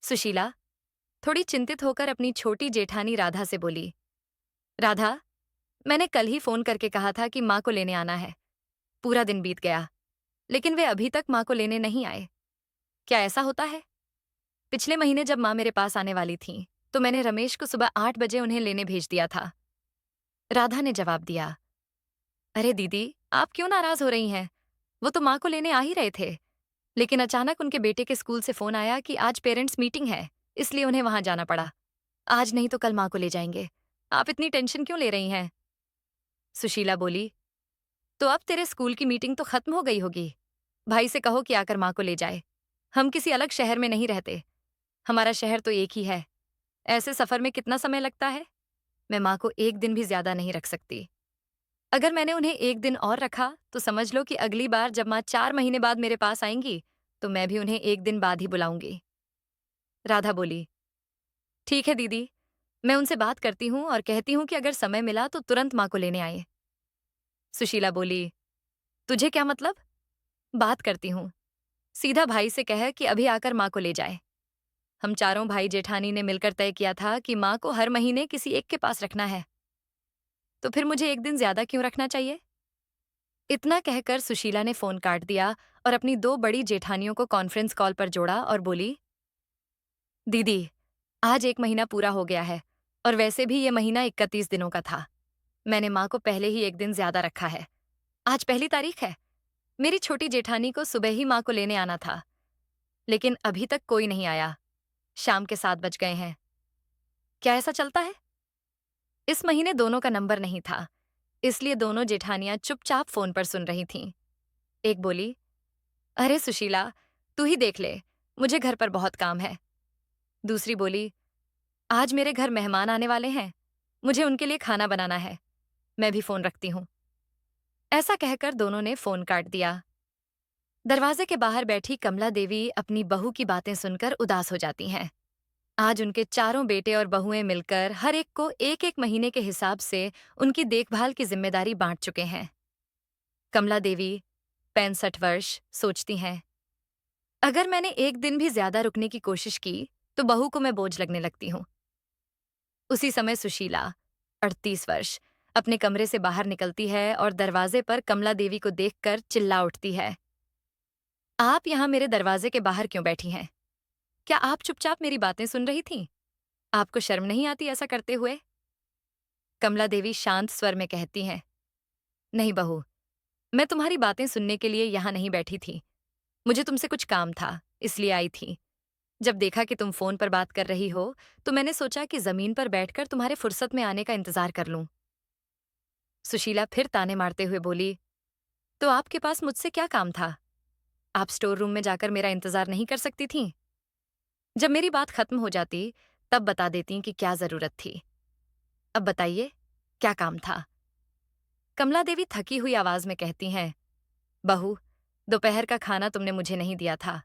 सुशीला थोड़ी चिंतित होकर अपनी छोटी जेठानी राधा से बोली, राधा, मैंने कल ही फोन करके कहा था कि माँ को लेने आना है। पूरा दिन बीत गया, लेकिन वे अभी तक माँ को लेने नहीं आए। क्या ऐसा होता है? पिछले महीने जब माँ मेरे पास आने वाली थी, तो मैंने रमेश को सुबह 8 बजे उन्हें लेने भेज दिया था। राधा ने जवाब दिया, अरे दीदी, आप क्यों नाराज हो रही हैं? वो तो माँ को लेने आ ही रहे थे, लेकिन अचानक उनके बेटे के स्कूल से फोन आया कि आज पेरेंट्स मीटिंग है, इसलिए उन्हें वहां जाना पड़ा। आज नहीं तो कल माँ को ले जाएंगे। आप इतनी टेंशन क्यों ले रही हैं? सुशीला बोली, तो अब तेरे स्कूल की मीटिंग तो खत्म हो गई होगी। भाई से कहो कि आकर माँ को ले जाए। हम किसी अलग शहर में नहीं रहते, हमारा शहर तो एक ही है। ऐसे सफर में कितना समय लगता है? मैं माँ को एक दिन भी ज्यादा नहीं रख सकती। अगर मैंने उन्हें एक दिन और रखा तो समझ लो कि अगली बार जब माँ 4 महीने बाद मेरे पास आएंगी, तो मैं भी उन्हें एक दिन बाद ही बुलाऊंगी। राधा बोली, ठीक है दीदी, मैं उनसे बात करती हूँ और कहती हूँ कि अगर समय मिला तो तुरंत माँ को लेने आए। सुशीला बोली, तुझे क्या मतलब? बात करती हूँ। सीधा भाई से कह कि अभी आकर माँ को ले जाए। हम चारों भाई जेठानी ने मिलकर तय किया था कि माँ को हर महीने किसी एक के पास रखना है, तो फिर मुझे एक दिन ज्यादा क्यों रखना चाहिए? इतना कहकर सुशीला ने फोन काट दिया और अपनी दो बड़ी जेठानियों को कॉन्फ्रेंस कॉल पर जोड़ा और बोली, दीदी, आज 1 महीना पूरा हो गया है और वैसे भी ये महीना 31 दिनों का था। मैंने माँ को पहले ही एक दिन ज्यादा रखा है। आज पहली तारीख है। मेरी छोटी जेठानी को सुबह ही माँ को लेने आना था, लेकिन अभी तक कोई नहीं आया। शाम के 7 बज गए हैं। क्या ऐसा चलता है? इस महीने दोनों का नंबर नहीं था, इसलिए दोनों जेठानियां चुपचाप फोन पर सुन रही थीं। एक बोली, अरे सुशीला, तू ही देख ले, मुझे घर पर बहुत काम है। दूसरी बोली, आज मेरे घर मेहमान आने वाले हैं, मुझे उनके लिए खाना बनाना है। मैं भी फोन रखती हूँ। ऐसा कहकर दोनों ने फोन काट दिया। दरवाजे के बाहर बैठी कमला देवी अपनी बहू की बातें सुनकर उदास हो जाती हैं। आज उनके चारों बेटे और बहुएं मिलकर हर एक को एक एक महीने के हिसाब से उनकी देखभाल की जिम्मेदारी बांट चुके हैं। कमला देवी, 65 वर्ष, सोचती हैं, अगर मैंने एक दिन भी ज्यादा रुकने की कोशिश की तो बहू को मैं बोझ लगने लगती हूँ। उसी समय सुशीला, 38 वर्ष, अपने कमरे से बाहर निकलती है और दरवाजे पर कमला देवी को देखकर चिल्ला उठती है, आप यहाँ मेरे दरवाजे के बाहर क्यों बैठी हैं? क्या आप चुपचाप मेरी बातें सुन रही थीं? आपको शर्म नहीं आती ऐसा करते हुए? कमला देवी शांत स्वर में कहती हैं, नहीं बहू, मैं तुम्हारी बातें सुनने के लिए यहाँ नहीं बैठी थी। मुझे तुमसे कुछ काम था, इसलिए आई थी। जब देखा कि तुम फोन पर बात कर रही हो, तो मैंने सोचा कि जमीन पर बैठकर तुम्हारे फुर्सत में आने का इंतजार कर लूं। सुशीला फिर ताने मारते हुए बोली, तो आपके पास मुझसे क्या काम था? आप स्टोर रूम में जाकर मेरा इंतजार नहीं कर सकती थीं? जब मेरी बात खत्म हो जाती, तब बता देती कि क्या जरूरत थी। अब बताइए, क्या काम था? कमला देवी थकी हुई आवाज में कहती हैं, बहू, दोपहर का खाना तुमने मुझे नहीं दिया था।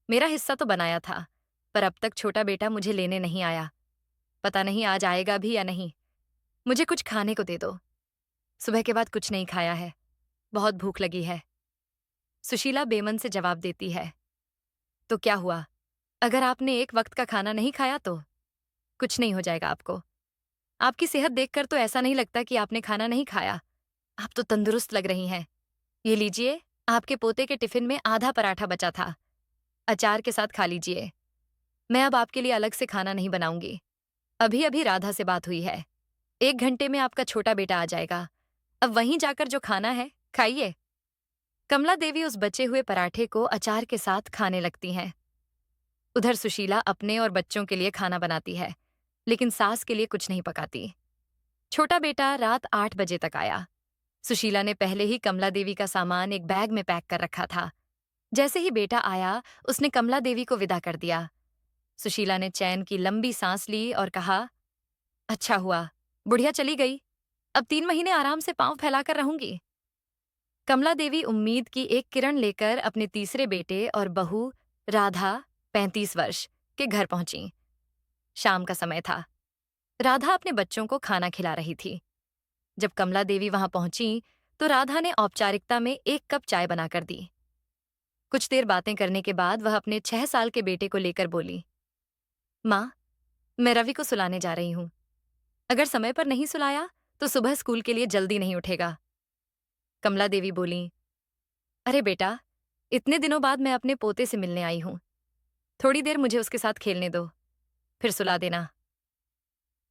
मेरा हिस्सा तो बनाया था, पर अब तक छोटा बेटा मुझे लेने नहीं आया। पता नहीं आज आएगा भी या नहीं। मुझे कुछ खाने को दे दो। सुबह के बाद कुछ नहीं खाया है, बहुत भूख लगी है। सुशीला बेमन से जवाब देती है, तो क्या हुआ? अगर आपने एक वक्त का खाना नहीं खाया तो कुछ नहीं हो जाएगा आपको। आपकी सेहत देखकर तो ऐसा नहीं लगता कि आपने खाना नहीं खाया। आप तो तंदुरुस्त लग रही हैं। ये लीजिए, आपके पोते के टिफिन में आधा पराठा बचा था, अचार के साथ खा लीजिए। मैं अब आपके लिए अलग से खाना नहीं बनाऊंगी। अभी अभी राधा से बात हुई है, 1 घंटे में आपका छोटा बेटा आ जाएगा। अब वहीं जाकर जो खाना है खाइए। कमला देवी उस बचे हुए पराठे को अचार के साथ खाने लगती हैं। उधर सुशीला अपने और बच्चों के लिए खाना बनाती है, लेकिन सास के लिए कुछ नहीं पकाती। छोटा बेटा रात 8 बजे तक आया। सुशीला ने पहले ही कमला देवी का सामान एक बैग में पैक कर रखा था। जैसे ही बेटा आया, उसने कमला देवी को विदा कर दिया। सुशीला ने चैन की लंबी सांस ली और कहा, अच्छा हुआ, बुढ़िया चली गई। अब 3 महीने आराम से पांव फैलाकर रहूंगी। कमला देवी उम्मीद की एक किरण लेकर अपने तीसरे बेटे और बहू राधा, 35 वर्ष, के घर पहुंची। शाम का समय था। राधा अपने बच्चों को खाना खिला रही थी। जब कमला देवी वहां पहुंची, तो राधा ने औपचारिकता में 1 कप चाय बनाकर दी। कुछ देर बातें करने के बाद वह अपने 6 साल के बेटे को लेकर बोली, माँ, मैं रवि को सुलाने जा रही हूँ। अगर समय पर नहीं सुलाया, तो सुबह स्कूल के लिए जल्दी नहीं उठेगा। कमला देवी बोली, अरे बेटा, इतने दिनों बाद मैं अपने पोते से मिलने आई हूँ। थोड़ी देर मुझे उसके साथ खेलने दो, फिर सुला देना।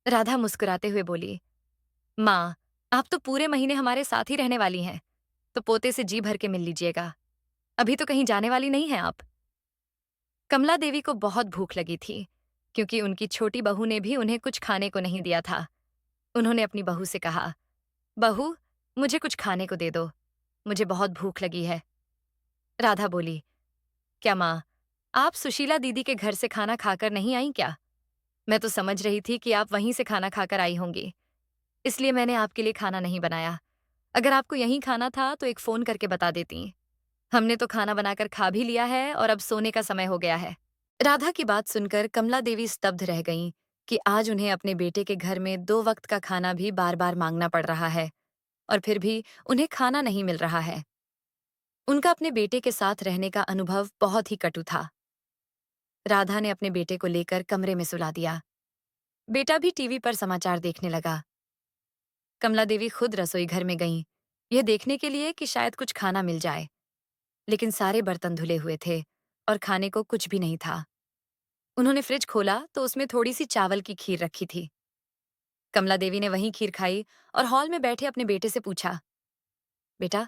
राधा मुस्कुराते हुए बोली, माँ, आप तो पूरे महीने हमारे साथ ही रहने वाली हैं, तो पोते से जी भर के मिल लीजिएगा। अभी तो कहीं जाने वाली नहीं हैं आप। कमला देवी को बहुत भूख लगी थी, क्योंकि उनकी छोटी बहू ने भी उन्हें कुछ खाने को नहीं दिया था। उन्होंने अपनी बहू से कहा, बहू, मुझे कुछ खाने को दे दो, मुझे बहुत भूख लगी है। राधा बोली, क्या माँ, आप सुशीला दीदी के घर से खाना खाकर नहीं आई क्या? मैं तो समझ रही थी कि आप वहीं से खाना खाकर आई होंगी, इसलिए मैंने आपके लिए खाना नहीं बनाया। अगर आपको यहीं खाना था तो एक फोन करके बता देती। हमने तो खाना बनाकर खा भी लिया है और अब सोने का समय हो गया है। राधा की बात सुनकर कमला देवी स्तब्ध रह गईं कि आज उन्हें अपने बेटे के घर में 2 वक्त का खाना भी बार बार मांगना पड़ रहा है, और फिर भी उन्हें खाना नहीं मिल रहा है। उनका अपने बेटे के साथ रहने का अनुभव बहुत ही कटु था। राधा ने अपने बेटे को लेकर कमरे में सुला दिया। बेटा भी टीवी पर समाचार देखने लगा। कमला देवी खुद रसोई घर में गईं, यह देखने के लिए कि शायद कुछ खाना मिल जाए, लेकिन सारे बर्तन धुले हुए थे और खाने को कुछ भी नहीं था। उन्होंने फ्रिज खोला तो उसमें थोड़ी सी चावल की खीर रखी थी। कमला देवी ने वहीं खीर खाई और हॉल में बैठे अपने बेटे से पूछा, बेटा,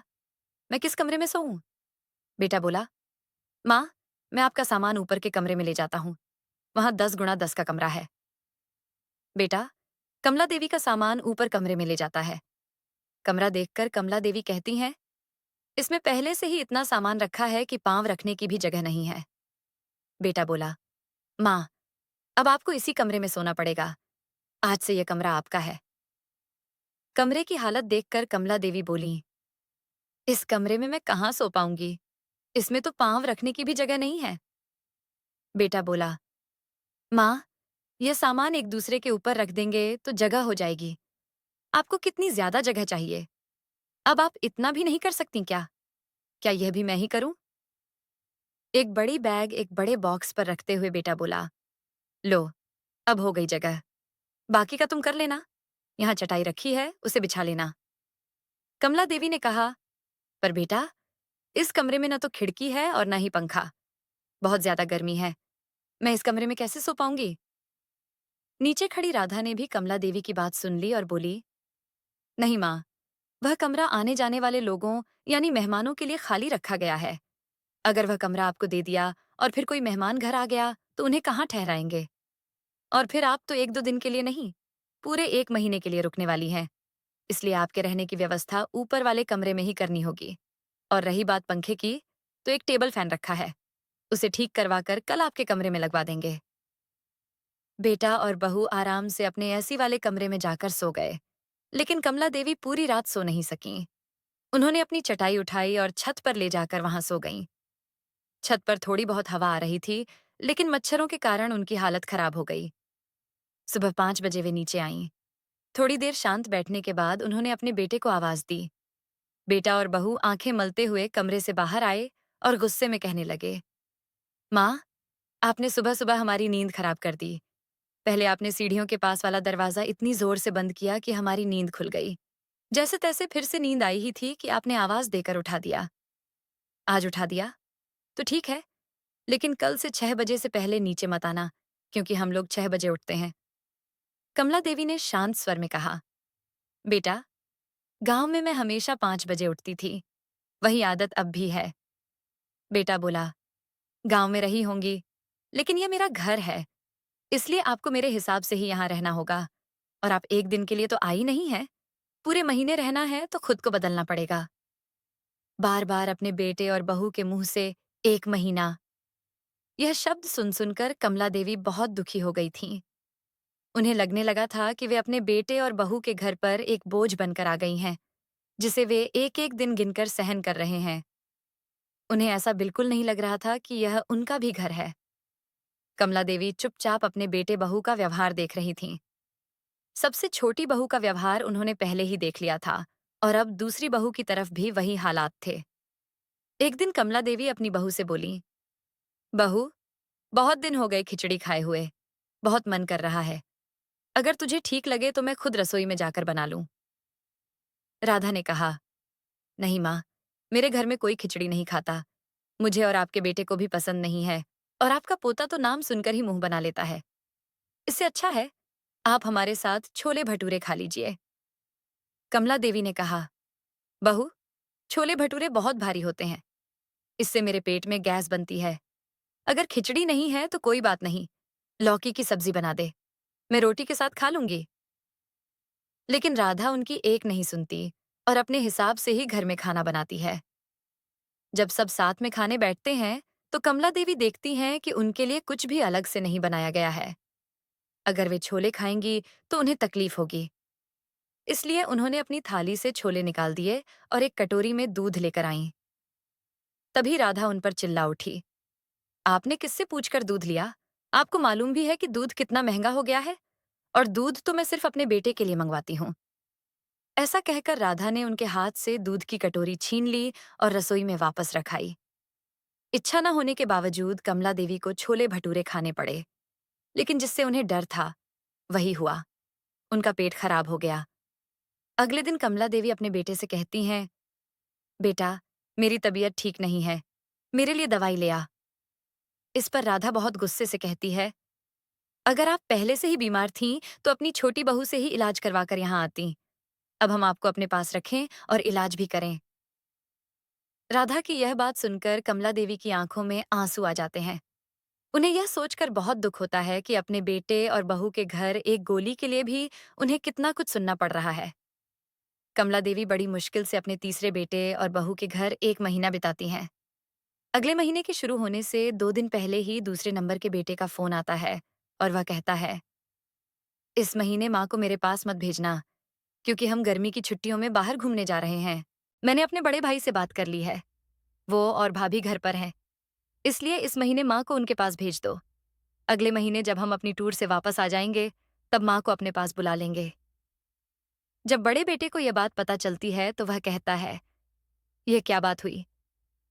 मैं किस कमरे में सोऊं? बेटा बोला, माँ, मैं आपका सामान ऊपर के कमरे में ले जाता हूँ, वहां 10 गुणा 10 का कमरा है। बेटा, कमला देवी का सामान ऊपर कमरे में ले जाता है। कमरा देखकर कमला देवी कहती हैं, इसमें पहले से ही इतना सामान रखा है कि पांव रखने की भी जगह नहीं है। बेटा बोला, माँ, अब आपको इसी कमरे में सोना पड़ेगा, आज से यह कमरा आपका है। कमरे की हालत देखकर कमला देवी बोली, इस कमरे में मैं कहाँ सो पाऊंगी, इसमें तो पांव रखने की भी जगह नहीं है। बेटा बोला, माँ, यह सामान एक दूसरे के ऊपर रख देंगे तो जगह हो जाएगी। आपको कितनी ज्यादा जगह चाहिए? अब आप इतना भी नहीं कर सकती क्या? क्या यह भी मैं ही करूं? एक बड़ी बैग एक बड़े बॉक्स पर रखते हुए बेटा बोला, लो, अब हो गई जगह, बाकी का तुम कर लेना। यहाँ चटाई रखी है, उसे बिछा लेना। कमला देवी ने कहा, पर बेटा, इस कमरे में न तो खिड़की है और न ही पंखा, बहुत ज्यादा गर्मी है, मैं इस कमरे में कैसे सो पाऊंगी? नीचे खड़ी राधा ने भी कमला देवी की बात सुन ली और बोली, नहीं माँ, वह कमरा आने जाने वाले लोगों यानी मेहमानों के लिए खाली रखा गया है। अगर वह कमरा आपको दे दिया और फिर कोई मेहमान घर आ गया तो उन्हें कहाँ ठहराएंगे? और फिर आप तो 1-2 दिन के लिए नहीं, पूरे 1 महीने के लिए रुकने वाली हैं, इसलिए आपके रहने की व्यवस्था ऊपर वाले कमरे में ही करनी होगी। और रही बात पंखे की, तो एक टेबल फैन रखा है, उसे ठीक करवाकर कल आपके कमरे में लगवा देंगे। बेटा और बहू आराम से अपने एसी वाले कमरे में जाकर सो गए, लेकिन कमला देवी पूरी रात सो नहीं सकीं। उन्होंने अपनी चटाई उठाई और छत पर ले जाकर वहां सो गईं। छत पर थोड़ी बहुत हवा आ रही थी, लेकिन मच्छरों के कारण उनकी हालत खराब हो गई। सुबह 5 बजे वे नीचे आईं। थोड़ी देर शांत बैठने के बाद उन्होंने अपने बेटे को आवाज दी। बेटा और बहू आंखें मलते हुए कमरे से बाहर आए और गुस्से में कहने लगे, माँ, आपने सुबह सुबह हमारी नींद खराब कर दी। पहले आपने सीढ़ियों के पास वाला दरवाजा इतनी जोर से बंद किया कि हमारी नींद खुल गई। जैसे तैसे फिर से नींद आई ही थी कि आपने आवाज देकर उठा दिया। आज उठा दिया तो ठीक है, लेकिन कल से 6 बजे से पहले नीचे मत आना, क्योंकि हम लोग 6 बजे उठते हैं। कमला देवी ने शांत स्वर में कहा, बेटा, गांव में मैं हमेशा 5 बजे उठती थी, वही आदत अब भी है। बेटा बोला, गांव में रही होंगी, लेकिन यह मेरा घर है, इसलिए आपको मेरे हिसाब से ही यहाँ रहना होगा। और आप 1 दिन के लिए तो आई नहीं है, पूरे महीने रहना है तो खुद को बदलना पड़ेगा। बार बार अपने बेटे और बहू के मुंह से 1 महीना, यह शब्द सुन सुनकर कमला देवी बहुत दुखी हो गई थीं। उन्हें लगने लगा था कि वे अपने बेटे और बहू के घर पर एक बोझ बनकर आ गई हैं, जिसे वे एक एक दिन गिनकर सहन कर रहे हैं। उन्हें ऐसा बिल्कुल नहीं लग रहा था कि यह उनका भी घर है। कमला देवी चुपचाप अपने बेटे बहू का व्यवहार देख रही थीं। सबसे छोटी बहू का व्यवहार उन्होंने पहले ही देख लिया था, और अब दूसरी बहू की तरफ भी वही हालात थे। एक दिन कमला देवी अपनी बहू से बोली, बहू, बहुत दिन हो गए खिचड़ी खाए हुए, बहुत मन कर रहा है। अगर तुझे ठीक लगे तो मैं खुद रसोई में जाकर बना लूं। राधा ने कहा, नहीं माँ, मेरे घर में कोई खिचड़ी नहीं खाता। मुझे और आपके बेटे को भी पसंद नहीं है, और आपका पोता तो नाम सुनकर ही मुंह बना लेता है। इससे अच्छा है आप हमारे साथ छोले भटूरे खा लीजिए। कमला देवी ने कहा, बहू, छोले भटूरे बहुत भारी होते हैं। इससे मेरे पेट में गैस बनती है। अगर खिचड़ी नहीं है तो कोई बात नहीं, लौकी की सब्जी बना दे, मैं रोटी के साथ खा लूंगी। लेकिन राधा उनकी एक नहीं सुनती और अपने हिसाब से ही घर में खाना बनाती है। जब सब साथ में खाने बैठते हैं तो कमला देवी देखती हैं कि उनके लिए कुछ भी अलग से नहीं बनाया गया है। अगर वे छोले खाएंगी तो उन्हें तकलीफ होगी। इसलिए उन्होंने अपनी थाली से छोले निकाल दिए और एक कटोरी में दूध लेकर आईं। तभी राधा उन पर चिल्ला उठी, आपने किससे पूछकर दूध लिया? आपको मालूम भी है कि दूध कितना महंगा हो गया है, और दूध तो मैं सिर्फ अपने बेटे के लिए मंगवाती हूँ। ऐसा कहकर राधा ने उनके हाथ से दूध की कटोरी छीन ली और रसोई में वापस रखाई। इच्छा न होने के बावजूद कमला देवी को छोले भटूरे खाने पड़े, लेकिन जिससे उन्हें डर था वही हुआ। उनका पेट खराब हो गया। अगले दिन कमला देवी अपने बेटे से कहती हैं, बेटा, मेरी तबीयत ठीक नहीं है, मेरे लिए दवाई ले आ। इस पर राधा बहुत गुस्से से कहती है, अगर आप पहले से ही बीमार थीं तो अपनी छोटी बहू से ही इलाज करवा कर यहाँ आती। अब हम आपको अपने पास रखें और इलाज भी करें। राधा की यह बात सुनकर कमला देवी की आंखों में आंसू आ जाते हैं। उन्हें यह सोचकर बहुत दुख होता है कि अपने बेटे और बहू के घर एक गोली के लिए भी उन्हें कितना कुछ सुनना पड़ रहा है। कमला देवी बड़ी मुश्किल से अपने तीसरे बेटे और बहू के घर 1 महीना बिताती हैं। अगले महीने के शुरू होने से 2 दिन पहले ही दूसरे नंबर के बेटे का फोन आता है और वह कहता है, इस महीने माँ को मेरे पास मत भेजना, क्योंकि हम गर्मी की छुट्टियों में बाहर घूमने जा रहे हैं। मैंने अपने बड़े भाई से बात कर ली है, वो और भाभी घर पर हैं, इसलिए इस महीने माँ को उनके पास भेज दो। अगले महीने जब हम अपनी टूर से वापस आ जाएंगे तब माँ को अपने पास बुला लेंगे। जब बड़े बेटे को यह बात पता चलती है तो वह कहता है, यह क्या बात हुई?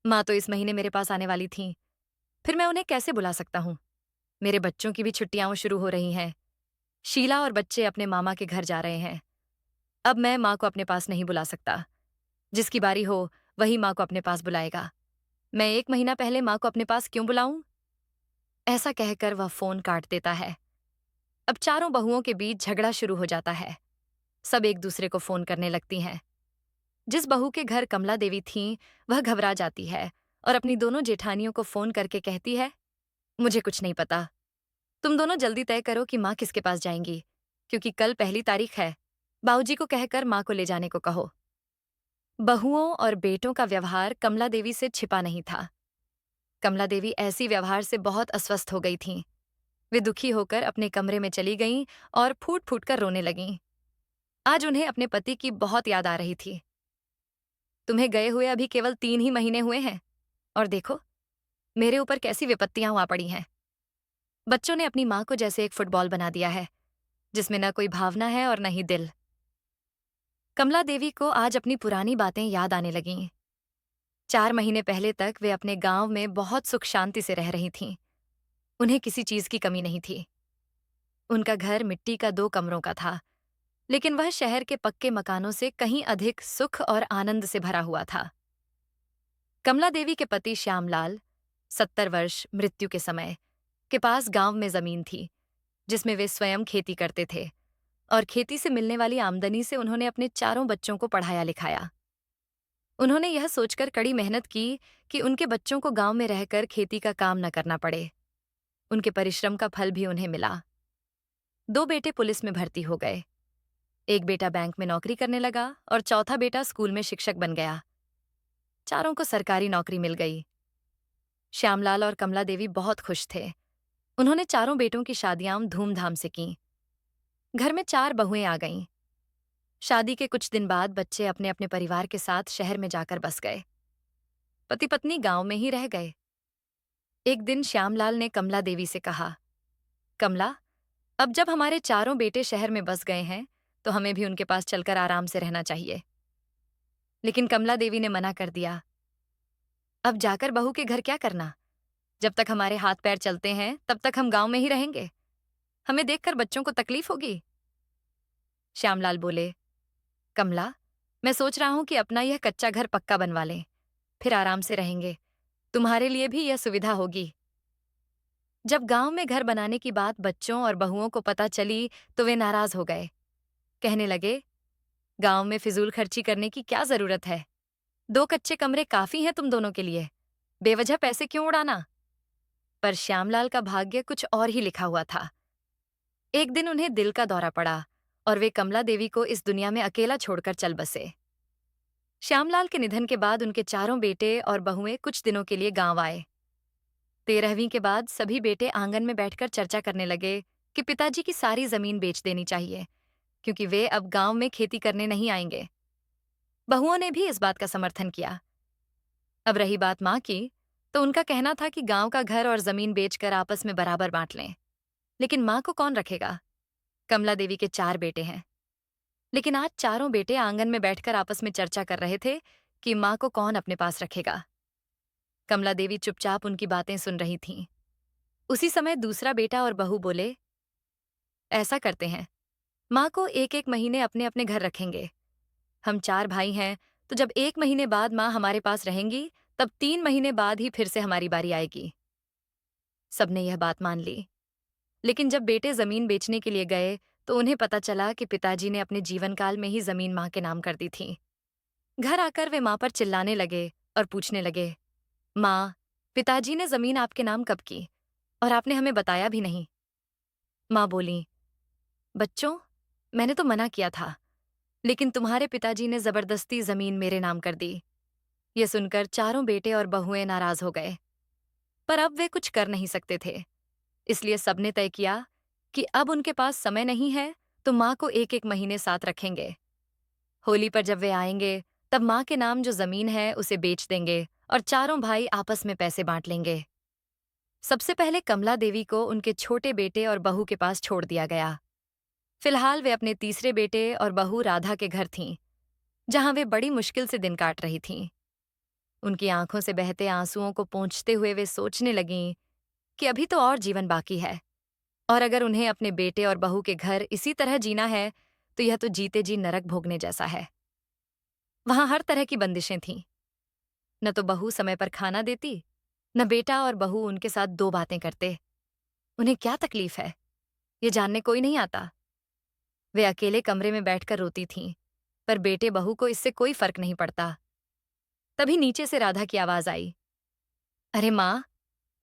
माँ तो इस महीने मेरे पास आने वाली थीं, फिर मैं उन्हें कैसे बुला सकता हूँ? मेरे बच्चों की भी छुट्टियां शुरू हो रही हैं। शीला और बच्चे अपने मामा के घर जा रहे हैं। अब मैं माँ को अपने पास नहीं बुला सकता। जिसकी बारी हो वही माँ को अपने पास बुलाएगा। मैं 1 महीना पहले माँ को अपने पास क्यों बुलाऊं? ऐसा कहकर वह फोन काट देता है। अब चारों बहुओं के बीच झगड़ा शुरू हो जाता है। सब एक दूसरे को फोन करने लगती हैं। जिस बहू के घर कमला देवी थीं, वह घबरा जाती है और अपनी दोनों जेठानियों को फोन करके कहती है, मुझे कुछ नहीं पता। तुम दोनों जल्दी तय करो कि माँ किसके पास जाएंगी, क्योंकि कल पहली तारीख है। बाबूजी को कहकर माँ को ले जाने को कहो। बहुओं और बेटों का व्यवहार कमला देवी से छिपा नहीं था। कमला देवी ऐसी व्यवहार से बहुत अस्वस्थ हो गई थीं। वे दुखी होकर अपने कमरे में चली गईं और फूट फूट कर रोने लगीं। आज उन्हें अपने पति की बहुत याद आ रही थी। तुम्हें गए हुए अभी केवल 3 ही महीने हुए हैं, और देखो मेरे ऊपर कैसी विपत्तियां आ पड़ी हैं। बच्चों ने अपनी माँ को जैसे एक फुटबॉल बना दिया है, जिसमें न कोई भावना है और न ही दिल। कमला देवी को आज अपनी पुरानी बातें याद आने लगीं। 4 महीने पहले तक वे अपने गांव में बहुत सुख शांति से रह रही थीं। उन्हें किसी चीज की कमी नहीं थी। उनका घर मिट्टी का 2 कमरों का था, लेकिन वह शहर के पक्के मकानों से कहीं अधिक सुख और आनंद से भरा हुआ था। कमला देवी के पति श्यामलाल, 70 वर्ष मृत्यु के समय, के पास गांव में जमीन थी, जिसमें वे स्वयं खेती करते थे, और खेती से मिलने वाली आमदनी से उन्होंने अपने चारों बच्चों को पढ़ाया लिखाया। उन्होंने यह सोचकर कड़ी मेहनत की कि उनके बच्चों को गांव में रहकर खेती का काम न करना पड़े। उनके परिश्रम का फल भी उन्हें मिला। 2 बेटे पुलिस में भर्ती हो गए, एक बेटा बैंक में नौकरी करने लगा और चौथा बेटा स्कूल में शिक्षक बन गया। चारों को सरकारी नौकरी मिल गई। श्यामलाल और कमला देवी बहुत खुश थे। उन्होंने चारों बेटों की शादियां धूमधाम से की। घर में 4 बहुएं आ गईं। शादी के कुछ दिन बाद बच्चे अपने अपने परिवार के साथ शहर में जाकर बस गए। पति पत्नी गांव में ही रह गए। एक दिन श्यामलाल ने कमला देवी से कहा, कमला, अब जब हमारे चारों बेटे शहर में बस गए हैं तो हमें भी उनके पास चलकर आराम से रहना चाहिए। लेकिन कमला देवी ने मना कर दिया, अब जाकर बहू के घर क्या करना? जब तक हमारे हाथ पैर चलते हैं तब तक हम गांव में ही रहेंगे। हमें देखकर बच्चों को तकलीफ होगी। श्यामलाल बोले, कमला, मैं सोच रहा हूं कि अपना यह कच्चा घर पक्का बनवा लें, फिर आराम से रहेंगे। तुम्हारे लिए भी यह सुविधा होगी। जब गांव में घर बनाने की बात बच्चों और बहुओं को पता चली तो वे नाराज हो गए। कहने लगे, गांव में फिजूल खर्ची करने की क्या जरूरत है? 2 कच्चे कमरे काफी हैं तुम दोनों के लिए। बेवजह पैसे क्यों उड़ाना? पर श्यामलाल का भाग्य कुछ और ही लिखा हुआ था। एक दिन उन्हें दिल का दौरा पड़ा और वे कमला देवी को इस दुनिया में अकेला छोड़कर चल बसे। श्यामलाल के निधन के बाद उनके चारों बेटे और बहुएं कुछ दिनों के लिए गांव आए। 13वीं के बाद सभी बेटे आंगन में बैठकर चर्चा करने लगे कि पिताजी की सारी जमीन बेच देनी चाहिए, क्योंकि वे अब गांव में खेती करने नहीं आएंगे। बहुओं ने भी इस बात का समर्थन किया। अब रही बात मां की, तो उनका कहना था कि गांव का घर और जमीन बेचकर आपस में बराबर बांट लें। लेकिन मां को कौन रखेगा? कमला देवी के 4 बेटे हैं। लेकिन आज चारों बेटे आंगन में बैठकर आपस में चर्चा कर रहे थे कि मां को कौन अपने पास रखेगा। कमला देवी चुपचाप उनकी बातें सुन रही थीं। उसी समय दूसरा बेटा और बहू बोले, ऐसा करते हैं, मां को 1-1 महीने अपने अपने घर रखेंगे। हम 4 भाई हैं, तो जब 1 महीने बाद मां हमारे पास रहेंगी, तब 3 महीने बाद ही फिर से हमारी बारी आएगी। सबने यह बात मान ली। लेकिन जब बेटे जमीन बेचने के लिए गए तो उन्हें पता चला कि पिताजी ने अपने जीवन काल में ही जमीन मां के नाम कर दी थी। घर आकर वे मां पर चिल्लाने लगे और पूछने लगे, मां, पिताजी ने जमीन आपके नाम कब की और आपने हमें बताया भी नहीं? मां बोली, बच्चों, मैंने तो मना किया था, लेकिन तुम्हारे पिताजी ने जबरदस्ती जमीन मेरे नाम कर दी। ये सुनकर चारों बेटे और बहुएं नाराज हो गए, पर अब वे कुछ कर नहीं सकते थे। इसलिए सबने तय किया कि अब उनके पास समय नहीं है, तो मां को 1-1 महीने साथ रखेंगे। होली पर जब वे आएंगे, तब मां के नाम जो जमीन है उसे बेच देंगे और चारों भाई आपस में पैसे बांट लेंगे। सबसे पहले कमला देवी को उनके छोटे बेटे और बहू के पास छोड़ दिया गया। फिलहाल वे अपने तीसरे बेटे और बहू राधा के घर थीं, जहां वे बड़ी मुश्किल से दिन काट रही थीं। उनकी आंखों से बहते आंसुओं को पोंछते हुए वे सोचने लगीं कि अभी तो और जीवन बाकी है, और अगर उन्हें अपने बेटे और बहू के घर इसी तरह जीना है, तो यह तो जीते जी नरक भोगने जैसा है। वहां हर तरह की बंदिशें थीं। न तो बहू समय पर खाना देती, न बेटा और बहू उनके साथ 2 बातें करते। उन्हें क्या तकलीफ है, ये जानने कोई नहीं आता। वे अकेले कमरे में बैठकर रोती थीं, पर बेटे बहू को इससे कोई फर्क नहीं पड़ता। तभी नीचे से राधा की आवाज आई, अरे माँ,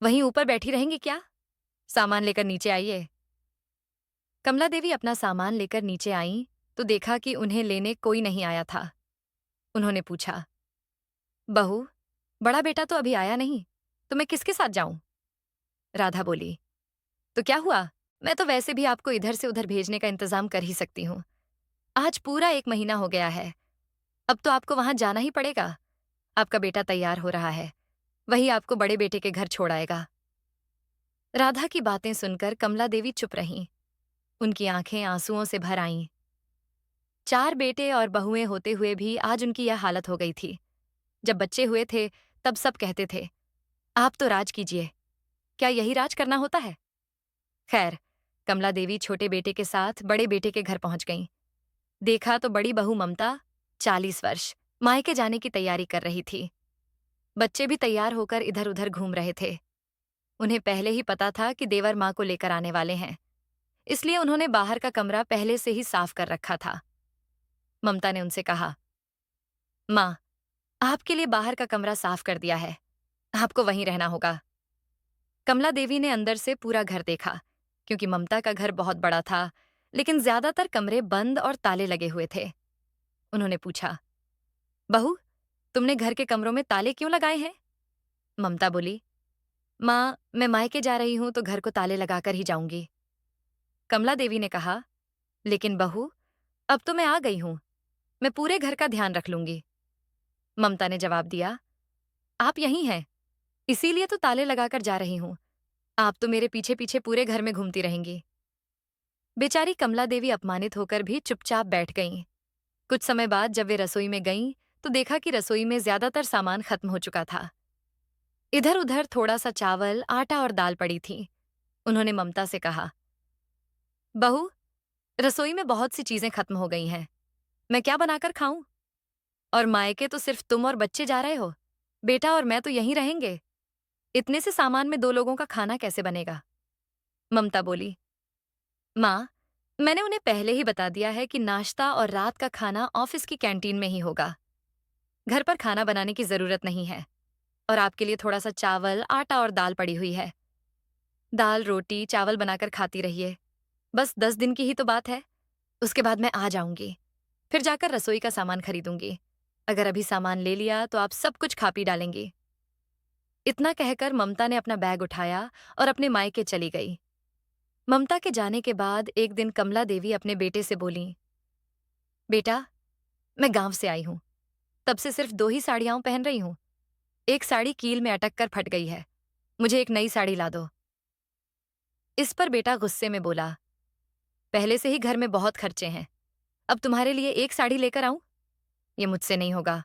वहीं ऊपर बैठी रहेंगी क्या? सामान लेकर नीचे आइए। कमला देवी अपना सामान लेकर नीचे आईं तो देखा कि उन्हें लेने कोई नहीं आया था। उन्होंने पूछा, बहू, बड़ा बेटा तो अभी आया नहीं, तो मैं किसके साथ जाऊं? राधा बोली, तो क्या हुआ, मैं तो वैसे भी आपको इधर से उधर भेजने का इंतजाम कर ही सकती हूँ। आज पूरा 1 महीना हो गया है, अब तो आपको वहां जाना ही पड़ेगा। आपका बेटा तैयार हो रहा है, वही आपको बड़े बेटे के घर छोड़ आएगा। राधा की बातें सुनकर कमला देवी चुप रहीं। उनकी आंखें आंसुओं से भर आईं। 4 बेटे और बहुएं होते हुए भी आज उनकी यह हालत हो गई थी। जब बच्चे हुए थे, तब सब कहते थे, आप तो राज कीजिए। क्या यही राज करना होता है? खैर, कमला देवी छोटे बेटे के साथ बड़े बेटे के घर पहुंच गईं। देखा तो बड़ी बहू ममता, 40 वर्ष, मायके जाने की तैयारी कर रही थी। बच्चे भी तैयार होकर इधर उधर घूम रहे थे। उन्हें पहले ही पता था कि देवर माँ को लेकर आने वाले हैं, इसलिए उन्होंने बाहर का कमरा पहले से ही साफ कर रखा था। ममता ने उनसे कहा, माँ, आपके लिए बाहर का कमरा साफ कर दिया है, आपको वहीं रहना होगा। कमला देवी ने अंदर से पूरा घर देखा, क्योंकि ममता का घर बहुत बड़ा था, लेकिन ज्यादातर कमरे बंद और ताले लगे हुए थे। उन्होंने पूछा, बहू, तुमने घर के कमरों में ताले क्यों लगाए हैं? ममता बोली, माँ, मैं मायके जा रही हूं तो घर को ताले लगाकर ही जाऊंगी। कमला देवी ने कहा, लेकिन बहू, अब तो मैं आ गई हूं, मैं पूरे घर का ध्यान रख लूंगी। ममता ने जवाब दिया, आप यहीं हैं, इसीलिए तो ताले लगाकर जा रही हूं। आप तो मेरे पीछे पीछे पूरे घर में घूमती रहेंगी। बेचारी कमला देवी अपमानित होकर भी चुपचाप बैठ गईं। कुछ समय बाद जब वे रसोई में गईं, तो देखा कि रसोई में ज्यादातर सामान खत्म हो चुका था। इधर उधर थोड़ा सा चावल, आटा और दाल पड़ी थी। उन्होंने ममता से कहा, बहू, रसोई में बहुत सी चीजें खत्म हो गई हैं। मैं क्या बनाकर खाऊं? और मायके तो सिर्फ तुम और बच्चे जा रहे हो। बेटा और मैं तो यहीं रहेंगे। इतने से सामान में 2 लोगों का खाना कैसे बनेगा? ममता बोली, माँ, मैंने उन्हें पहले ही बता दिया है कि नाश्ता और रात का खाना ऑफिस की कैंटीन में ही होगा। घर पर खाना बनाने की जरूरत नहीं है। और आपके लिए थोड़ा सा चावल, आटा और दाल पड़ी हुई है। दाल, रोटी, चावल बनाकर खाती रहिए। बस 10 दिन की ही तो बात है। उसके बाद मैं आ जाऊंगी। फिर जाकर रसोई का सामान खरीदूंगी। अगर अभी सामान ले लिया तो आप सब कुछ खा पी डालेंगी। इतना कहकर ममता ने अपना बैग उठाया और अपने मायके चली गई। ममता के जाने के बाद एक दिन कमला देवी अपने बेटे से बोली, बेटा, मैं गांव से आई हूं। तब से सिर्फ 2 ही साड़ियां पहन रही हूं। एक साड़ी कील में अटक कर फट गई है। मुझे एक नई साड़ी ला दो। इस पर बेटा गुस्से में बोला, पहले से ही घर में बहुत खर्चे हैं। अब तुम्हारे लिए एक साड़ी लेकर आऊं? ये मुझसे नहीं होगा।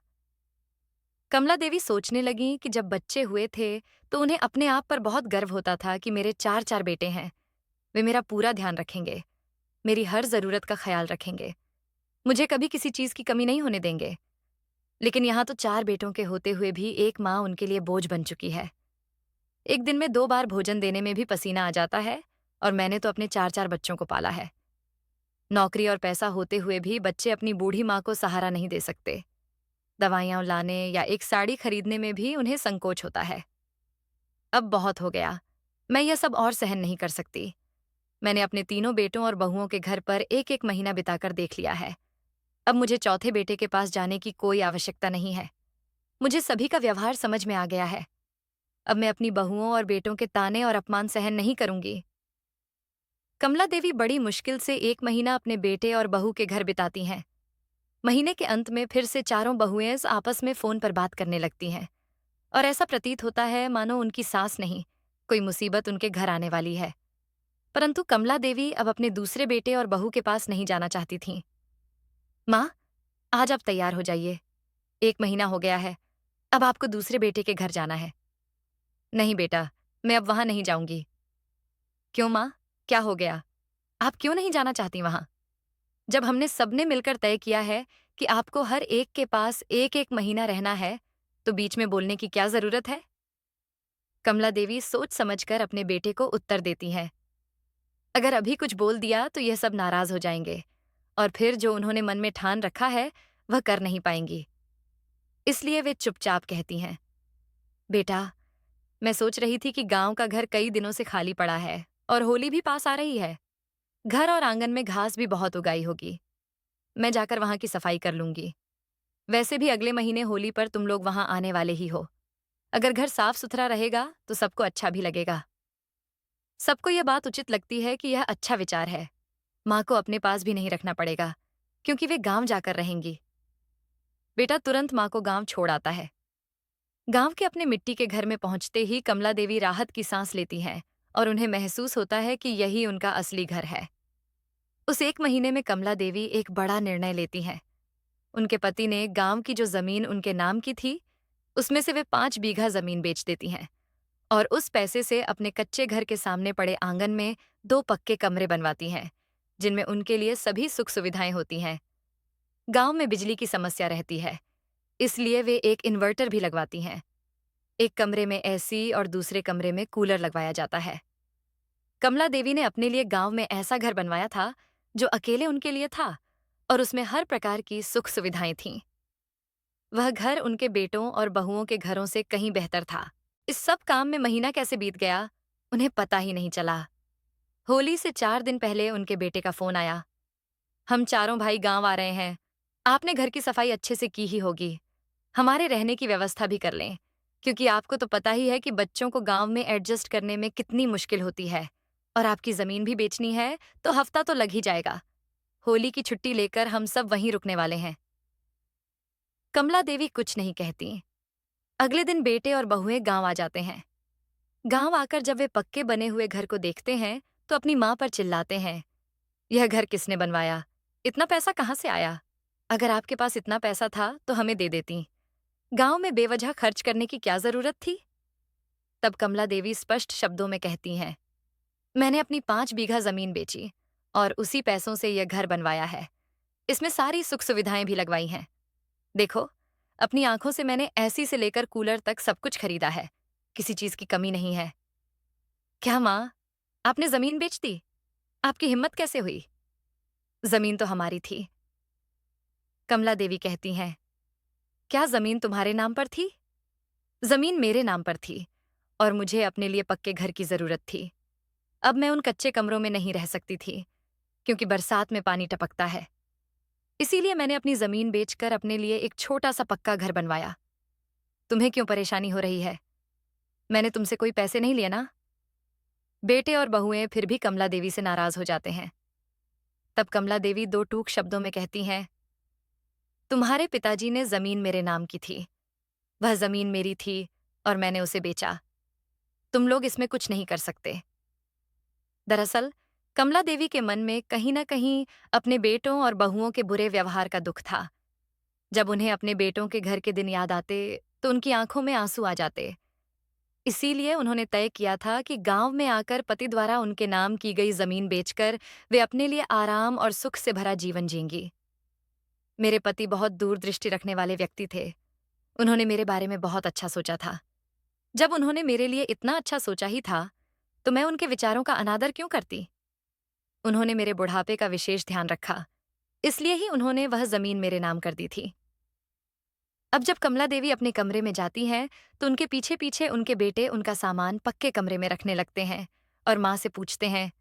कमला देवी सोचने लगी कि जब बच्चे हुए थे तो उन्हें अपने आप पर बहुत गर्व होता था कि मेरे 4 बेटे हैं। वे मेरा पूरा ध्यान रखेंगे, मेरी हर जरूरत का ख्याल रखेंगे, मुझे कभी किसी चीज की कमी नहीं होने देंगे। लेकिन यहाँ तो 4 बेटों के होते हुए भी एक माँ उनके लिए बोझ बन चुकी है। एक दिन में 2 बार भोजन देने में भी पसीना आ जाता है। और मैंने तो अपने 4 बच्चों को पाला है। नौकरी और पैसा होते हुए भी बच्चे अपनी बूढ़ी माँ को सहारा नहीं दे सकते। दवाइयां लाने या एक साड़ी खरीदने में भी उन्हें संकोच होता है। अब बहुत हो गया। मैं यह सब और सहन नहीं कर सकती। मैंने अपने 3 बेटों और बहुओं के घर पर एक एक महीना बिताकर देख लिया है। अब मुझे चौथे बेटे के पास जाने की कोई आवश्यकता नहीं है। मुझे सभी का व्यवहार समझ में आ गया है। अब मैं अपनी बहुओं और बेटों के ताने और अपमान सहन नहीं करूंगी। कमला देवी बड़ी मुश्किल से 1 महीना अपने बेटे और बहू के घर बिताती हैं। महीने के अंत में फिर से 4 बहुएं आपस में फोन पर बात करने लगती हैं। और ऐसा प्रतीत होता है मानो उनकी सास नहीं, कोई मुसीबत उनके घर आने वाली है। परंतु कमला देवी अब अपने दूसरे बेटे और बहू के पास नहीं जाना चाहती थीं। माँ, आज आप तैयार हो जाइए। 1 महीना हो गया है। अब आपको दूसरे बेटे के घर जाना है। नहीं बेटा, मैं अब वहां नहीं जाऊंगी। क्यों माँ, क्या हो गया? आप क्यों नहीं जाना चाहती वहां? जब हमने सबने मिलकर तय किया है कि आपको हर एक के पास एक एक महीना रहना है, तो बीच में बोलने की क्या जरूरत है? कमला देवी सोच समझकर अपने बेटे को उत्तर देती हैं। अगर अभी कुछ बोल दिया तो यह सब नाराज हो जाएंगे। और फिर जो उन्होंने मन में ठान रखा है वह कर नहीं पाएंगी। इसलिए वे चुपचाप कहती हैं, बेटा, मैं सोच रही थी कि गांव का घर कई दिनों से खाली पड़ा है और होली भी पास आ रही है। घर और आंगन में घास भी बहुत उगाई होगी। मैं जाकर वहां की सफाई कर लूंगी। वैसे भी अगले महीने होली पर तुम लोग वहां आने वाले ही हो। अगर घर साफ सुथरा रहेगा तो सबको अच्छा भी लगेगा। सबको यह बात उचित लगती है कि यह अच्छा विचार है। माँ को अपने पास भी नहीं रखना पड़ेगा, क्योंकि वे गांव जाकर रहेंगी। बेटा तुरंत माँ को गांव छोड़ आता है। गांव के अपने मिट्टी के घर में पहुंचते ही कमला देवी राहत की सांस लेती हैं और उन्हें महसूस होता है कि यही उनका असली घर है। उस 1 महीने में कमला देवी एक बड़ा निर्णय लेती हैं। उनके पति ने गांव की जो जमीन उनके नाम की थी, उसमें से वे 5 बीघा जमीन बेच देती हैं और उस पैसे से अपने कच्चे घर के सामने पड़े आंगन में 2 पक्के कमरे बनवाती हैं, जिनमें उनके लिए सभी सुख सुविधाएं होती हैं। गांव में बिजली की समस्या रहती है, इसलिए वे एक इन्वर्टर भी लगवाती हैं। एक कमरे में एसी और दूसरे कमरे में कूलर लगवाया जाता है। कमला देवी ने अपने लिए गांव में ऐसा घर बनवाया था जो अकेले उनके लिए था और उसमें हर प्रकार की सुख सुविधाएं थीं। वह घर उनके बेटों और बहुओं के घरों से कहीं बेहतर था। इस सब काम में महीना कैसे बीत गया, उन्हें पता ही नहीं चला। होली से 4 दिन पहले उनके बेटे का फोन आया। हम चारों भाई गांव आ रहे हैं। आपने घर की सफाई अच्छे से की ही होगी। हमारे रहने की व्यवस्था भी कर लें, क्योंकि आपको तो पता ही है कि बच्चों को गांव में एडजस्ट करने में कितनी मुश्किल होती है। और आपकी जमीन भी बेचनी है तो हफ्ता तो लग ही जाएगा। होली की छुट्टी लेकर हम सब वहीं रुकने वाले हैं। कमला देवी कुछ नहीं कहती। अगले दिन बेटे और बहुएं गांव आ जाते हैं। गांव आकर जब वे पक्के बने हुए घर को देखते हैं तो अपनी माँ पर चिल्लाते हैं, यह घर किसने बनवाया? इतना पैसा कहाँ से आया? अगर आपके पास इतना पैसा था तो हमें दे देती। गांव में बेवजह खर्च करने की क्या जरूरत थी? तब कमला देवी स्पष्ट शब्दों में कहती हैं, मैंने अपनी 5 बीघा जमीन बेची और उसी पैसों से यह घर बनवाया है। इसमें सारी सुख सुविधाएं भी लगवाई हैं। देखो, अपनी आंखों से मैंने एसी से लेकर कूलर तक सब कुछ खरीदा है। किसी चीज की कमी नहीं है। क्या माँ, आपने जमीन बेच दी? आपकी हिम्मत कैसे हुई? जमीन तो हमारी थी। कमला देवी कहती हैं, क्या जमीन तुम्हारे नाम पर थी? जमीन मेरे नाम पर थी और मुझे अपने लिए पक्के घर की जरूरत थी। अब मैं उन कच्चे कमरों में नहीं रह सकती थी क्योंकि बरसात में पानी टपकता है। इसीलिए मैंने अपनी जमीन बेचकर अपने लिए एक छोटा सा पक्का घर बनवाया। तुम्हें क्यों परेशानी हो रही है? मैंने तुमसे कोई पैसे नहीं लिए ना? बेटे और बहुएं फिर भी कमला देवी से नाराज हो जाते हैं। तब कमला देवी दो टूक शब्दों में कहती हैं, तुम्हारे पिताजी ने जमीन मेरे नाम की थी। वह जमीन मेरी थी और मैंने उसे बेचा। तुम लोग इसमें कुछ नहीं कर सकते। दरअसल कमला देवी के मन में कहीं न कहीं अपने बेटों और बहुओं के बुरे व्यवहार का दुख था। जब उन्हें अपने बेटों के घर के दिन याद आते तो उनकी आंखों में आंसू आ जाते। इसीलिए उन्होंने तय किया था कि गांव में आकर पति द्वारा उनके नाम की गई जमीन बेचकर वे अपने लिए आराम और सुख से भरा जीवन जींगी। मेरे पति बहुत दूरदृष्टि रखने वाले व्यक्ति थे। उन्होंने मेरे बारे में बहुत अच्छा सोचा था। जब उन्होंने मेरे लिए इतना अच्छा सोचा ही था, तो मैं उनके विचारों का अनादर क्यों करती? उन्होंने मेरे बुढ़ापे का विशेष ध्यान रखा, इसलिए ही उन्होंने वह जमीन मेरे नाम कर दी थी। अब जब कमला देवी अपने कमरे में जाती हैं, तो उनके पीछे पीछे उनके बेटे उनका सामान पक्के कमरे में रखने लगते हैं और माँ से पूछते हैं,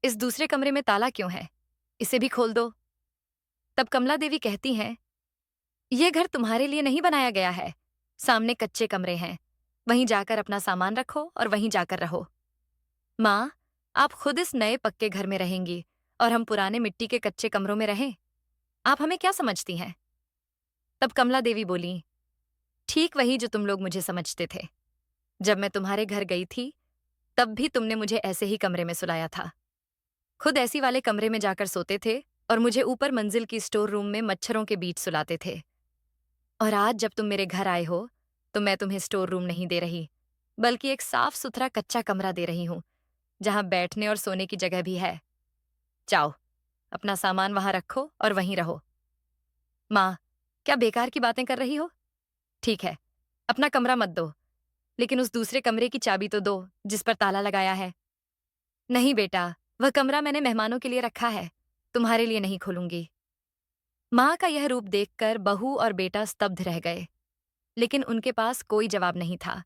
इस दूसरे कमरे में ताला क्यों है? इसे भी खोल दो। तब कमला देवी कहती हैं, यह घर तुम्हारे लिए नहीं बनाया गया है। सामने कच्चे कमरे हैं, वहीं जाकर अपना सामान रखो और वहीं जाकर रहो। माँ, आप खुद इस नए पक्के घर में रहेंगी और हम पुराने मिट्टी के कच्चे कमरों में रहें? आप हमें क्या समझती हैं? तब कमला देवी बोली, ठीक वही जो तुम लोग मुझे समझते थे। जब मैं तुम्हारे घर गई थी, तब भी तुमने मुझे ऐसे ही कमरे में सुलाया था। खुद ऐसी वाले कमरे में जाकर सोते थे और मुझे ऊपर मंजिल की स्टोर रूम में मच्छरों के बीच सुलाते थे। और आज जब तुम मेरे घर आए हो, तो मैं तुम्हें स्टोर रूम नहीं दे रही, बल्कि एक साफ सुथरा कच्चा कमरा दे रही हूँ, जहां बैठने और सोने की जगह भी है। जाओ, अपना सामान वहां रखो और वहीं रहो। माँ, क्या बेकार की बातें कर रही हो? ठीक है, अपना कमरा मत दो, लेकिन उस दूसरे कमरे की चाबी तो दो जिस पर ताला लगाया है। नहीं बेटा, वह कमरा मैंने मेहमानों के लिए रखा है, तुम्हारे लिए नहीं खोलूंगी। माँ का यह रूप देखकर बहू और बेटा स्तब्ध रह गए, लेकिन उनके पास कोई जवाब नहीं था,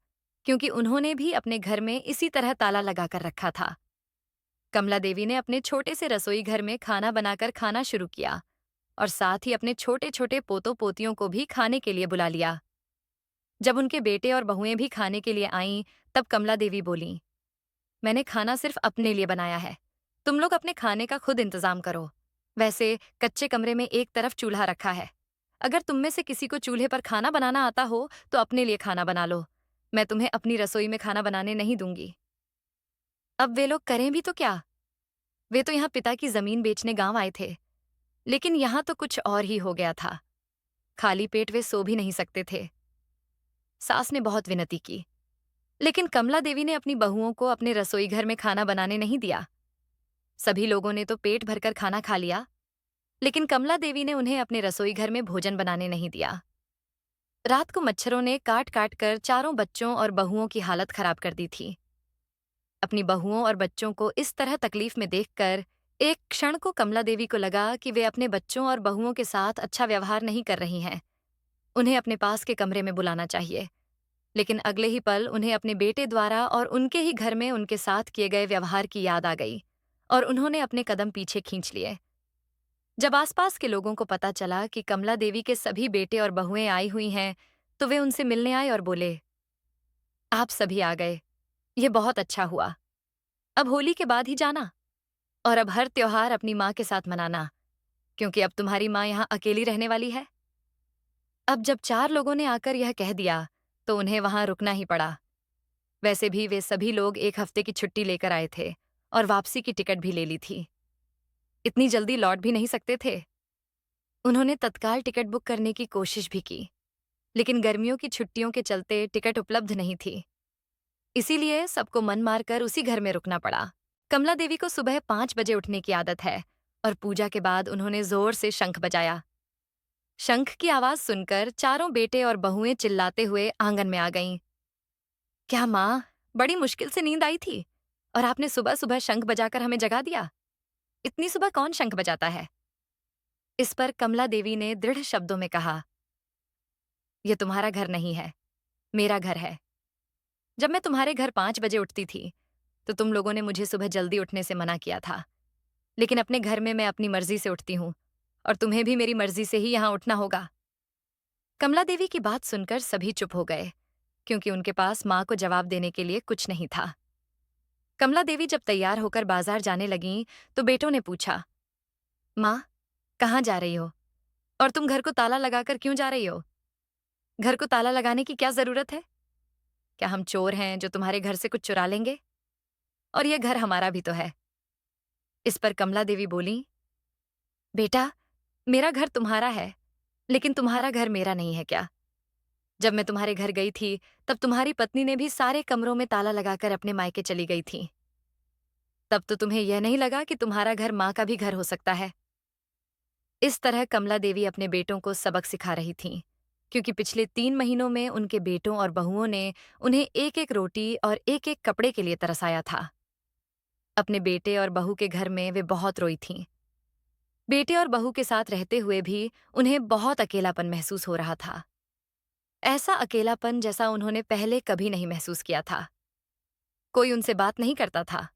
क्योंकि उन्होंने भी अपने घर में इसी तरह ताला लगाकर रखा था। कमला देवी ने अपने छोटे से रसोई घर में खाना बनाकर खाना शुरू किया और साथ ही अपने छोटे छोटे पोतों पोतियों को भी खाने के लिए बुला लिया। जब उनके बेटे और बहुएं भी खाने के लिए आईं, तब कमला देवी बोलीं, मैंने खाना सिर्फ अपने लिए बनाया है। तुम लोग अपने खाने का खुद इंतजाम करो। वैसे कच्चे कमरे में एक तरफ चूल्हा रखा है। अगर तुम में से किसी को चूल्हे पर खाना बनाना आता हो, तो अपने लिए खाना बना लो। मैं तुम्हें अपनी रसोई में खाना बनाने नहीं दूंगी। अब वे लोग करें भी तो क्या? वे तो यहाँ पिता की जमीन बेचने गांव आए थे, लेकिन यहाँ तो कुछ और ही हो गया था। खाली पेट वे सो भी नहीं सकते थे। सास ने बहुत विनती की, लेकिन कमला देवी ने अपनी बहुओं को अपने रसोई घर में खाना बनाने नहीं दिया। सभी लोगों ने तो पेट भरकर खाना खा लिया, लेकिन कमला देवी ने उन्हें अपने रसोई घर में भोजन बनाने नहीं दिया। रात को मच्छरों ने काट काट कर चारों बच्चों और बहुओं की हालत खराब कर दी थी। अपनी बहुओं और बच्चों को इस तरह तकलीफ में देखकर एक क्षण को कमला देवी को लगा कि वे अपने बच्चों और बहुओं के साथ अच्छा व्यवहार नहीं कर रही हैं। उन्हें अपने पास के कमरे में बुलाना चाहिए। लेकिन अगले ही पल उन्हें अपने बेटे द्वारा और उनके ही घर में उनके साथ किए गए व्यवहार की याद आ गई और उन्होंने अपने कदम पीछे खींच लिए। जब आसपास के लोगों को पता चला कि कमला देवी के सभी बेटे और बहुएं आई हुई हैं, तो वे उनसे मिलने आए और बोले, आप सभी आ गए, ये बहुत अच्छा हुआ। अब होली के बाद ही जाना और अब हर त्योहार अपनी माँ के साथ मनाना, क्योंकि अब तुम्हारी माँ यहाँ अकेली रहने वाली है। अब जब चार लोगों ने आकर यह कह दिया, तो उन्हें वहां रुकना ही पड़ा। वैसे भी वे सभी लोग एक हफ्ते की छुट्टी लेकर आए थे और वापसी की टिकट भी ले ली थी। इतनी जल्दी लौट भी नहीं सकते थे। उन्होंने तत्काल टिकट बुक करने की कोशिश भी की, लेकिन गर्मियों की छुट्टियों के चलते टिकट उपलब्ध नहीं थी। इसीलिए सबको मन मारकर उसी घर में रुकना पड़ा। कमला देवी को सुबह 5 बजे उठने की आदत है और पूजा के बाद उन्होंने जोर से शंख बजाया। शंख की आवाज सुनकर चारों बेटे और बहुएं चिल्लाते हुए आंगन में आ गईं। क्या माँ, बड़ी मुश्किल से नींद आई थी और आपने सुबह सुबह शंख बजाकर हमें जगा दिया? इतनी सुबह कौन शंख बजाता है? इस पर कमला देवी ने दृढ़ शब्दों में कहा, यह तुम्हारा घर नहीं है, मेरा घर है। जब मैं तुम्हारे घर 5 बजे उठती थी तो तुम लोगों ने मुझे सुबह जल्दी उठने से मना किया था, लेकिन अपने घर में मैं अपनी मर्जी से उठती हूँ और तुम्हें भी मेरी मर्जी से ही यहाँ उठना होगा। कमला देवी की बात सुनकर सभी चुप हो गए, क्योंकि उनके पास माँ को जवाब देने के लिए कुछ नहीं था। कमला देवी जब तैयार होकर बाजार जाने लगीं तो बेटों ने पूछा, माँ, कहाँ जा रही हो? और तुम घर को ताला लगाकर क्यों जा रही हो? घर को ताला लगाने की क्या जरूरत है? क्या हम चोर हैं जो तुम्हारे घर से कुछ चुरा लेंगे? और यह घर हमारा भी तो है। इस पर कमला देवी बोली, बेटा, मेरा घर तुम्हारा है, लेकिन तुम्हारा घर मेरा नहीं है क्या? जब मैं तुम्हारे घर गई थी तब तुम्हारी पत्नी ने भी सारे कमरों में ताला लगाकर अपने मायके चली गई थी। तब तो तुम्हें यह नहीं लगा कि तुम्हारा घर माँ का भी घर हो सकता है। इस तरह कमला देवी अपने बेटों को सबक सिखा रही थीं, क्योंकि पिछले 3 महीनों में उनके बेटों और बहुओं ने उन्हें एक एक रोटी और एक एक कपड़े के लिए तरसाया था। अपने बेटे और बहू के घर में वे बहुत रोई थीं। बेटे और बहू के साथ रहते हुए भी उन्हें बहुत अकेलापन महसूस हो रहा था। ऐसा अकेलापन जैसा उन्होंने पहले कभी नहीं महसूस किया था। कोई उनसे बात नहीं करता था,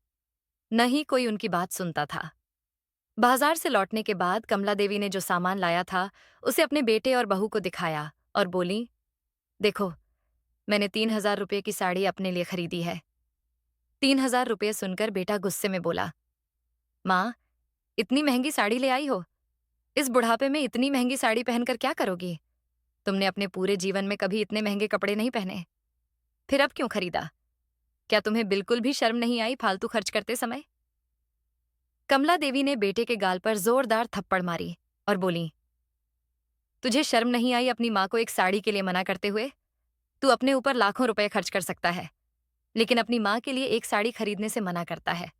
न ही कोई उनकी बात सुनता था। बाजार से लौटने के बाद कमला देवी ने जो सामान लाया था उसे अपने बेटे और बहू को दिखाया और बोली, देखो, मैंने 3,000 रुपये की साड़ी अपने लिए खरीदी है। 3,000 रुपये सुनकर बेटा गुस्से में बोला, माँ, इतनी महंगी साड़ी ले आई हो? इस बुढ़ापे में इतनी महंगी साड़ी पहनकर क्या करोगी? तुमने अपने पूरे जीवन में कभी इतने महंगे कपड़े नहीं पहने, फिर अब क्यों खरीदा? क्या तुम्हें बिल्कुल भी शर्म नहीं आई फालतू खर्च करते समय? कमला देवी ने बेटे के गाल पर जोरदार थप्पड़ मारी और बोली, तुझे शर्म नहीं आई अपनी माँ को एक साड़ी के लिए मना करते हुए? तू अपने ऊपर लाखों रुपए खर्च कर सकता है, लेकिन अपनी माँ के लिए एक साड़ी खरीदने से मना करता है।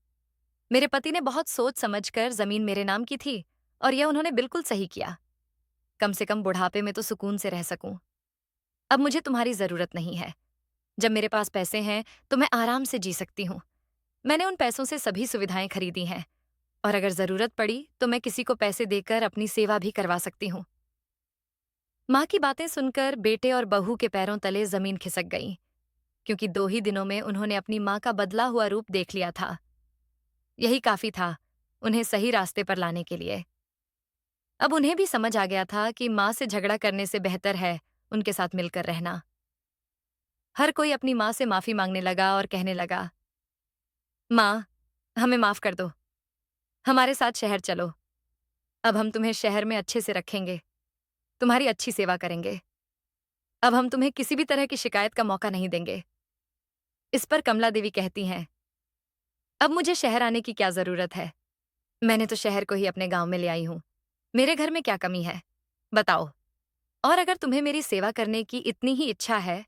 मेरे पति ने बहुत सोच समझकर जमीन मेरे नाम की थी और यह उन्होंने बिल्कुल सही किया। कम से कम बुढ़ापे में तो सुकून से रह सकूं। अब मुझे तुम्हारी जरूरत नहीं है। जब मेरे पास पैसे हैं तो मैं आराम से जी सकती हूँ। मैंने उन पैसों से सभी सुविधाएं खरीदी हैं और अगर जरूरत पड़ी तो मैं किसी को पैसे देकर अपनी सेवा भी करवा सकती हूँ। माँ की बातें सुनकर बेटे और बहू के पैरों तले जमीन खिसक गई, क्योंकि 2 ही दिनों में उन्होंने अपनी माँ का बदला हुआ रूप देख लिया था। यही काफी था उन्हें सही रास्ते पर लाने के लिए। अब उन्हें भी समझ आ गया था कि माँ से झगड़ा करने से बेहतर है उनके साथ मिलकर रहना। हर कोई अपनी माँ से माफी मांगने लगा और कहने लगा, माँ, हमें माफ कर दो, हमारे साथ शहर चलो। अब हम तुम्हें शहर में अच्छे से रखेंगे, तुम्हारी अच्छी सेवा करेंगे। अब हम तुम्हें किसी भी तरह की शिकायत का मौका नहीं देंगे। इस पर कमला देवी कहती हैं, अब मुझे शहर आने की क्या जरूरत है? मैंने तो शहर को ही अपने गांव में ले आई हूं। मेरे घर में क्या कमी है, बताओ। और अगर तुम्हें मेरी सेवा करने की इतनी ही इच्छा है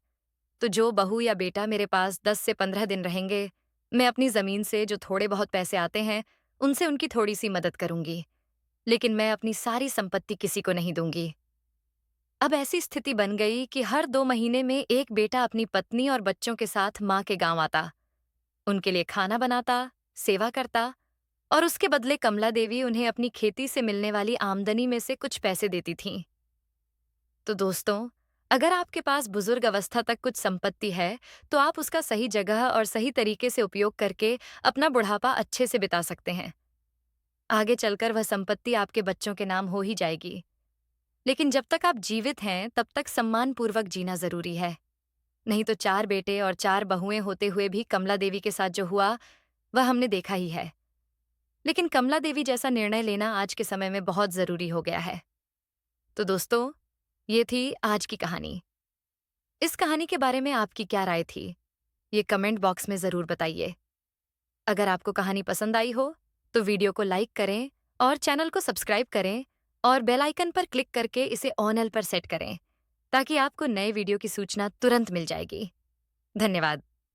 तो जो बहू या बेटा मेरे पास 10 से 15 दिन रहेंगे, मैं अपनी जमीन से जो थोड़े बहुत पैसे आते हैं उनसे उनकी थोड़ी सी मदद करूंगी, लेकिन मैं अपनी सारी संपत्ति किसी को नहीं दूंगी। अब ऐसी स्थिति बन गई कि हर 2 महीने में एक बेटा अपनी पत्नी और बच्चों के साथ माँ के गांव आता, उनके लिए खाना बनाता, सेवा करता और उसके बदले कमला देवी उन्हें अपनी खेती से मिलने वाली आमदनी में से कुछ पैसे देती थीं। तो दोस्तों, अगर आपके पास बुजुर्ग अवस्था तक कुछ संपत्ति है तो आप उसका सही जगह और सही तरीके से उपयोग करके अपना बुढ़ापा अच्छे से बिता सकते हैं। आगे चलकर वह संपत्ति आपके बच्चों के नाम हो ही जाएगी, लेकिन जब तक आप जीवित हैं तब तक सम्मानपूर्वक जीना जरूरी है। नहीं तो 4 बेटे और 4 बहुएं होते हुए भी कमला देवी के साथ जो हुआ वह हमने देखा ही है। लेकिन कमला देवी जैसा निर्णय लेना आज के समय में बहुत जरूरी हो गया है। तो दोस्तों, ये थी आज की कहानी। इस कहानी के बारे में आपकी क्या राय थी, ये कमेंट बॉक्स में जरूर बताइए। अगर आपको कहानी पसंद आई हो तो वीडियो को लाइक करें और चैनल को सब्सक्राइब करें और बेल आइकन पर क्लिक करके इसे ऑन ऑल पर सेट करें, ताकि आपको नए वीडियो की सूचना तुरंत मिल जाएगी। धन्यवाद।